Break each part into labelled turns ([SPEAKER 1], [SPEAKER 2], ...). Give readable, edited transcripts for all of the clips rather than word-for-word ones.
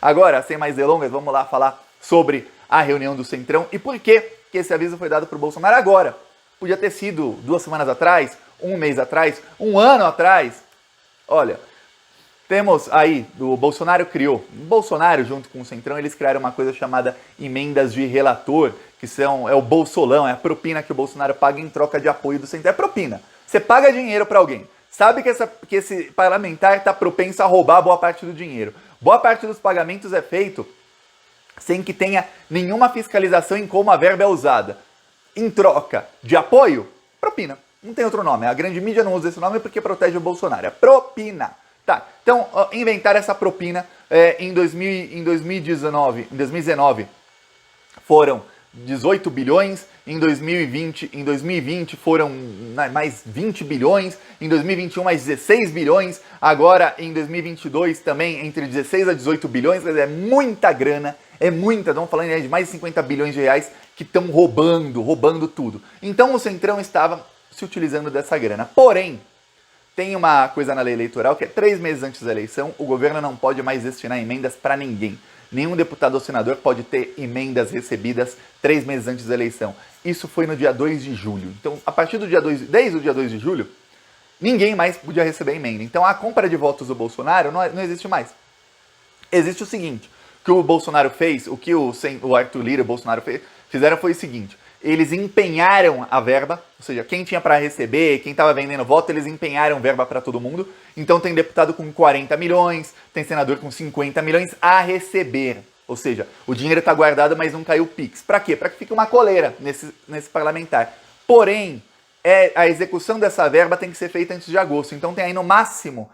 [SPEAKER 1] Agora, sem mais delongas, vamos lá falar sobre a reunião do Centrão e por que esse aviso foi dado para o Bolsonaro agora. Podia ter sido 2 semanas atrás, 1 mês atrás, 1 ano atrás. Olha, temos aí, o Bolsonaro junto com o Centrão, eles criaram uma coisa chamada emendas de relator, que é o bolsolão, é a propina que o Bolsonaro paga em troca de apoio do Centrão. É propina. Você paga dinheiro para alguém, sabe que esse parlamentar está propenso a roubar boa parte do dinheiro. Boa parte dos pagamentos é feito sem que tenha nenhuma fiscalização em como a verba é usada. Em troca de apoio, propina. Não tem outro nome. A grande mídia não usa esse nome porque protege o Bolsonaro. É propina. Tá, então inventaram essa propina em 2019 foram 18 bilhões, em 2020 foram mais 20 bilhões, em 2021 mais 16 bilhões, agora em 2022 também entre 16 a 18 bilhões, quer dizer, é muita grana, estamos falando de mais de 50 bilhões de reais que estão roubando tudo. Então o Centrão estava se utilizando dessa grana, porém, tem uma coisa na lei eleitoral que é 3 meses antes da eleição, o governo não pode mais destinar emendas para ninguém. Nenhum deputado ou senador pode ter emendas recebidas 3 meses antes da eleição. Isso foi no dia 2 de julho. Então, a partir do desde o dia 2 de julho, ninguém mais podia receber emenda. Então, a compra de votos do Bolsonaro não existe mais. Existe o seguinte, o que o Bolsonaro fez, o que o Arthur Lira e o Bolsonaro fizeram foi o seguinte, eles empenharam a verba, ou seja, quem tinha para receber, quem estava vendendo voto, eles empenharam verba para todo mundo. Então tem deputado com 40 milhões, tem senador com 50 milhões a receber. Ou seja, o dinheiro está guardado, mas não caiu o Pix. Para quê? Para que fique uma coleira nesse parlamentar. Porém, a execução dessa verba tem que ser feita antes de agosto. Então tem aí no máximo,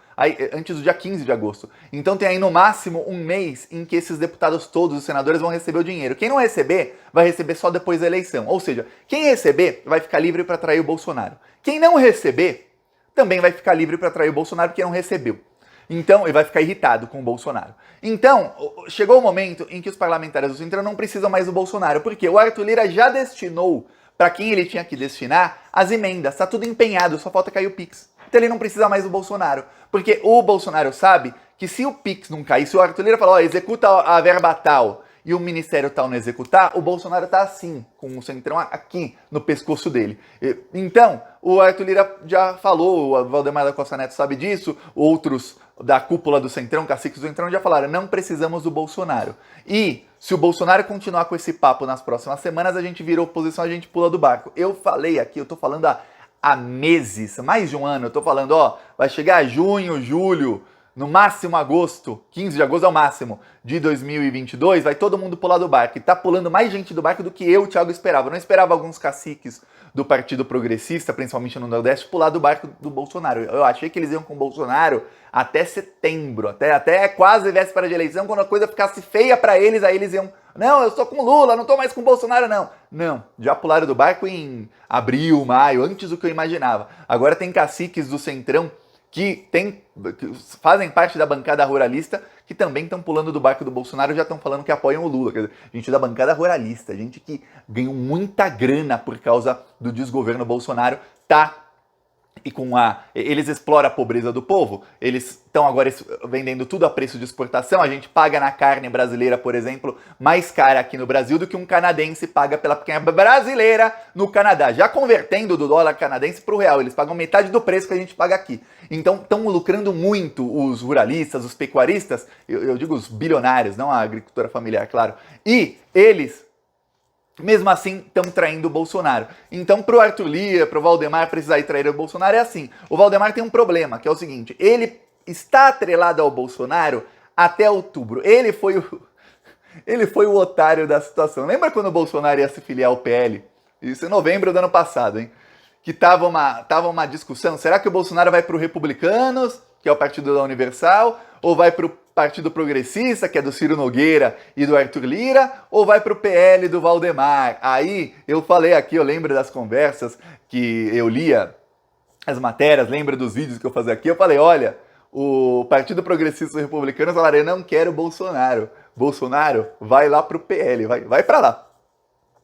[SPEAKER 1] antes do dia 15 de agosto. Então tem aí no máximo 1 mês em que esses deputados todos, os senadores, vão receber o dinheiro. Quem não receber, vai receber só depois da eleição. Ou seja, quem receber vai ficar livre para trair o Bolsonaro. Quem não receber, também vai ficar livre para trair o Bolsonaro porque não recebeu. Então, ele vai ficar irritado com o Bolsonaro. Então, chegou o momento em que os parlamentares do Centrão não precisam mais do Bolsonaro. Porque o Arthur Lira já destinou para quem ele tinha que destinar as emendas. Está tudo empenhado, só falta cair o Pix. Então ele não precisa mais do Bolsonaro. Porque o Bolsonaro sabe que se o Pix não cair, se o Arthur Lira falar, executa a verba tal, e o ministério tal não executar, o Bolsonaro tá assim, com o Centrão aqui no pescoço dele. Então, o Arthur Lira já falou, o Valdemar da Costa Neto sabe disso, outros da cúpula do Centrão, caciques do Centrão, já falaram, não precisamos do Bolsonaro. E se o Bolsonaro continuar com esse papo nas próximas semanas, a gente vira oposição, a gente pula do barco. Eu falei aqui, eu tô falando há meses, mais de 1 ano, eu tô falando, vai chegar junho, julho, no máximo agosto, 15 de agosto é o máximo, de 2022, vai todo mundo pular do barco. E tá pulando mais gente do barco do que eu, Thiago, esperava. Eu não esperava alguns caciques do Partido Progressista, principalmente no Nordeste, pular do barco do Bolsonaro. Eu achei que eles iam com o Bolsonaro até setembro, até quase véspera de eleição, quando a coisa ficasse feia para eles, aí eles iam, não, eu sou com o Lula, não tô mais com o Bolsonaro, não. Não, já pularam do barco em abril, maio, antes do que eu imaginava. Agora tem caciques do Centrão que fazem parte da bancada ruralista, que também estão pulando do barco do Bolsonaro e já estão falando que apoiam o Lula. Quer dizer, gente da bancada ruralista, gente que ganhou muita grana por causa do desgoverno Bolsonaro, e eles exploram a pobreza do povo, eles estão agora vendendo tudo a preço de exportação, a gente paga na carne brasileira, por exemplo, mais cara aqui no Brasil do que um canadense paga pela picanha brasileira no Canadá, já convertendo do dólar canadense para o real, eles pagam metade do preço que a gente paga aqui. Então estão lucrando muito os ruralistas, os pecuaristas, eu digo os bilionários, não a agricultura familiar, claro, e eles mesmo assim, estão traindo o Bolsonaro. Então, pro Arthur Lira, pro Valdemar precisar ir trair o Bolsonaro, é assim. O Valdemar tem um problema, que é o seguinte. Ele está atrelado ao Bolsonaro até outubro. Ele foi o otário da situação. Lembra quando o Bolsonaro ia se filiar ao PL? Isso em novembro do ano passado, hein? Que tava uma discussão. Será que o Bolsonaro vai pro Republicanos, que é o partido da Universal, ou vai pro Partido Progressista, que é do Ciro Nogueira e do Arthur Lira, ou vai pro PL do Valdemar? Aí eu falei aqui, eu lembro das conversas que eu lia, as matérias, lembro dos vídeos que eu fazia aqui, eu falei, olha, o Partido Progressista e os Republicanos falaram, eu não quero Bolsonaro. Bolsonaro, vai lá pro PL, vai pra lá.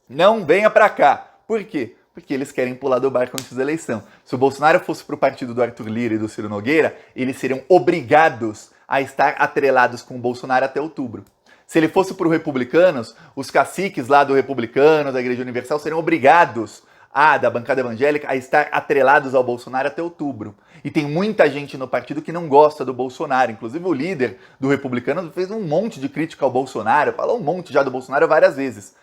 [SPEAKER 1] Não venha pra cá. Por quê? Porque eles querem pular do barco antes da eleição. Se o Bolsonaro fosse pro partido do Arthur Lira e do Ciro Nogueira, eles seriam obrigados a estar atrelados com o Bolsonaro até outubro. Se ele fosse para os republicanos, os caciques lá do Republicano, da Igreja Universal, seriam obrigados, da bancada evangélica, a estar atrelados ao Bolsonaro até outubro. E tem muita gente no partido que não gosta do Bolsonaro. Inclusive o líder do Republicano fez um monte de crítica ao Bolsonaro, falou um monte já do Bolsonaro várias vezes.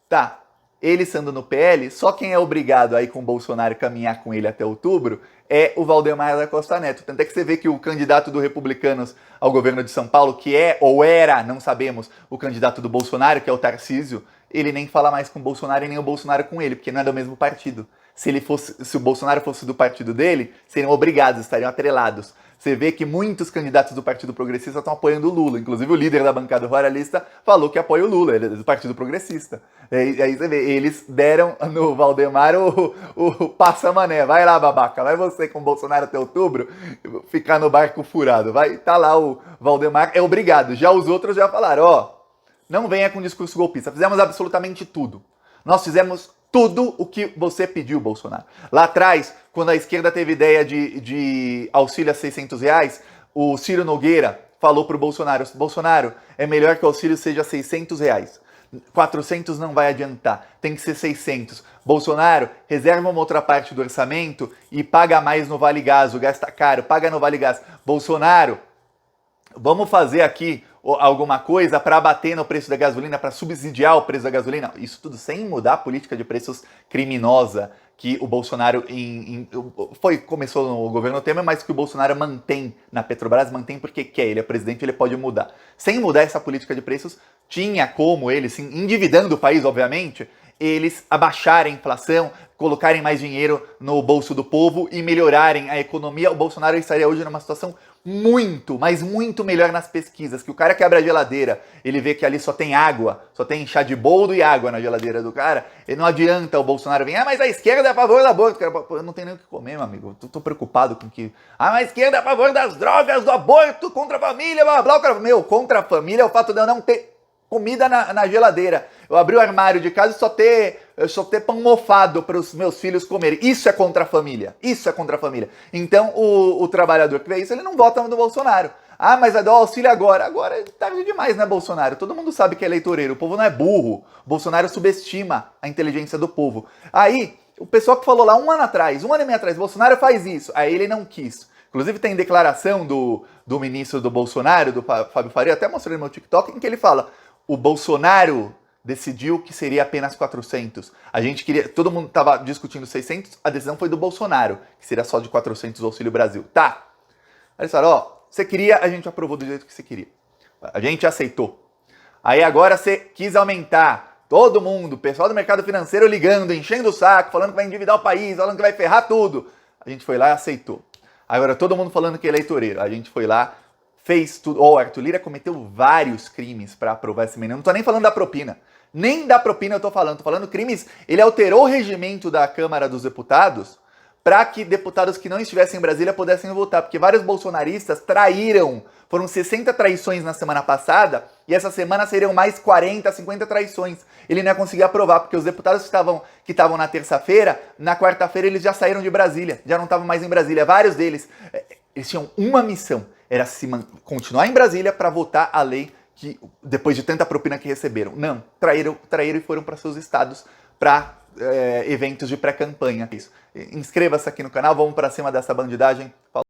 [SPEAKER 1] Tá, ele estando no PL, só quem é obrigado a ir com o Bolsonaro e caminhar com ele até outubro é o Valdemar da Costa Neto. Tanto é que você vê que o candidato do Republicanos ao governo de São Paulo, que é ou era, não sabemos, o candidato do Bolsonaro, que é o Tarcísio, ele nem fala mais com o Bolsonaro e nem o Bolsonaro com ele, porque não é do mesmo partido. Se o Bolsonaro fosse do partido dele, seriam obrigados, estariam atrelados. Você vê que muitos candidatos do Partido Progressista estão apoiando o Lula. Inclusive o líder da bancada ruralista falou que apoia o Lula, ele é do Partido Progressista. Aí você vê, eles deram no Valdemar o passa-mané. Vai lá, babaca, vai você com o Bolsonaro até outubro ficar no barco furado. Vai, tá lá o Valdemar, é obrigado. Já os outros já falaram, não venha com discurso golpista. Fizemos absolutamente tudo. Nós fizemos tudo o que você pediu, Bolsonaro. Lá atrás, quando a esquerda teve ideia de auxílio a R$600, o Ciro Nogueira falou pro Bolsonaro, Bolsonaro, é melhor que o auxílio seja R$600. 400 não vai adiantar, tem que ser 600. Bolsonaro, reserva uma outra parte do orçamento e paga mais no Vale Gás, o gás tá caro, paga no Vale Gás. Bolsonaro, vamos fazer aqui alguma coisa para bater no preço da gasolina, para subsidiar o preço da gasolina. Isso tudo sem mudar a política de preços criminosa que o Bolsonaro começou no governo Temer, mas que o Bolsonaro mantém na Petrobras, mantém porque quer, ele é presidente, ele pode mudar. Sem mudar essa política de preços, tinha como eles, sim, endividando o país, obviamente, eles abaixarem a inflação, colocarem mais dinheiro no bolso do povo e melhorarem a economia. O Bolsonaro estaria hoje numa situação muito, mas muito melhor nas pesquisas, que o cara que abre a geladeira, ele vê que ali só tem água, só tem chá de boldo e água na geladeira do cara, e não adianta o Bolsonaro vir, mas a esquerda é a favor do aborto. Cara, eu não tenho nem o que comer, meu amigo, tô preocupado com que... mas a esquerda é a favor das drogas, do aborto, contra a família, blá, blá, blá. Meu, contra a família é o fato de eu não ter comida na geladeira. Eu abri o armário de casa e só ter pão mofado para os meus filhos comerem. Isso é contra a família. Isso é contra a família. Então, o trabalhador que vê isso, ele não vota no Bolsonaro. Mas vai dar o auxílio agora. Agora é tarde demais, né, Bolsonaro? Todo mundo sabe que é eleitoreiro. O povo não é burro. O Bolsonaro subestima a inteligência do povo. Aí, o pessoal que falou lá um ano e meio atrás, Bolsonaro faz isso. Aí ele não quis. Inclusive tem declaração do ministro do Bolsonaro, do Fábio Faria, até mostrei no meu TikTok, em que ele fala: o Bolsonaro decidiu que seria apenas 400. A gente queria, todo mundo estava discutindo 600, a decisão foi do Bolsonaro, que seria só de 400 o Auxílio Brasil. Tá. Aí eles falaram, você queria, a gente aprovou do jeito que você queria. A gente aceitou. Aí agora você quis aumentar. Todo mundo, o pessoal do mercado financeiro ligando, enchendo o saco, falando que vai endividar o país, falando que vai ferrar tudo. A gente foi lá e aceitou. Agora todo mundo falando que é eleitoreiro. A gente foi lá, fez tudo. O Arthur Lira cometeu vários crimes para aprovar esse menino. Não tô nem falando da propina. Nem da propina eu tô falando crimes. Ele alterou o regimento da Câmara dos Deputados para que deputados que não estivessem em Brasília pudessem votar, porque vários bolsonaristas traíram. Foram 60 traições na semana passada e essa semana seriam mais 40, 50 traições. Ele não ia conseguir aprovar, porque os deputados que estavam na terça-feira, na quarta-feira eles já saíram de Brasília, já não estavam mais em Brasília. Vários deles, eles tinham uma missão, era continuar em Brasília para votar a lei que, depois de tanta propina que receberam. Não, traíram e foram para seus estados para eventos de pré-campanha. Inscreva-se aqui no canal, vamos para cima dessa bandidagem.